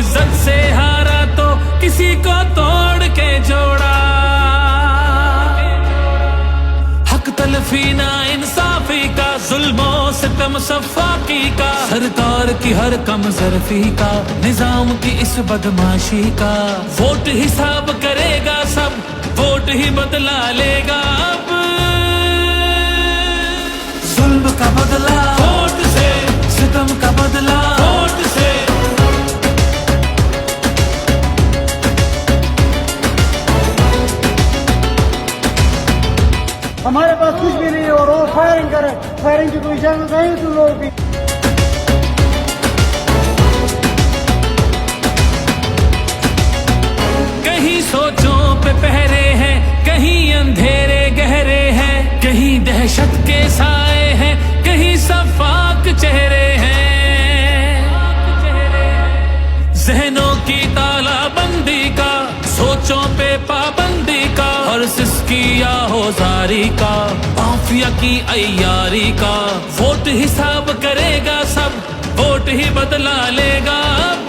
इज्जत से हारा तो किसी को तोड़ के जोड़ा। हक तलफी ना इंसाफी का, जुल्मों सितम सफाकी का, सरकार की हर कम ज़रफ़ी का, निजाम की इस बदमाशी का। वोट हिसाब करेगा सब, वोट ही बदला लेगा अब। जुल्म का बदला वोट से, सितम का बदला वोट से। हमारे पास कुछ भी नहीं और वो फायरिंग करे, फायरिंग की कोई इजाजत नहीं तुम लोगों की। कहीं सोचों पे पहरे हैं, कहीं अंधेरे गहरे हैं, कहीं दहशत के साए हैं, कहीं सफाक चेहरे हैं। जहनों की तालाबंदी का, सोचों पे पाबंदी का, और सिसकी या होजारी का, माफिया की अय्यारी का। वोट हिसाब करेगा सब, वोट ही बदला लेगा अब।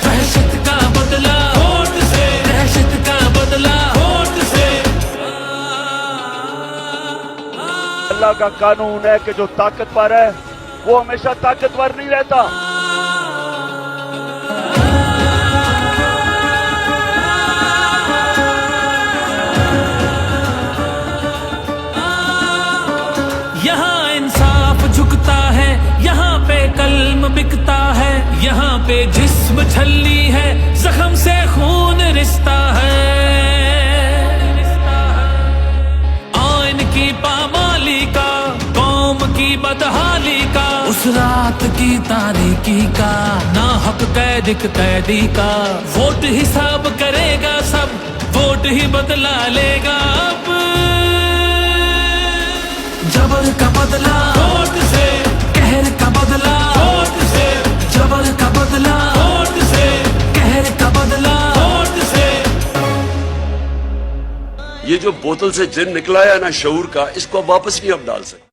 दहशत का बदला वोट से, दहशत का बदला वोट से। अल्लाह का कानून है कि जो ताकतवर है वो हमेशा ताकतवर नहीं रहता। यहाँ इंसाफ झुकता है, यहाँ पे कल्म बिकता है, यहाँ पे जिस्म छलनी है, जख्म से खून रिश्ता है। आइन की पामाली का, कौम की बदहाली का, उस रात की तारीकी का, ना हक कैदी का। वोट हिसाब करेगा सब, वोट ही बदला लेगा अब। जबर का बदला वोट से, कहर का बदला वोट से, जबर का बदला वोट से, कहर का बदला वोट से। ये जो बोतल से जिन निकला है ना शऊर का, इसको वापस नहीं अब डाल सकते।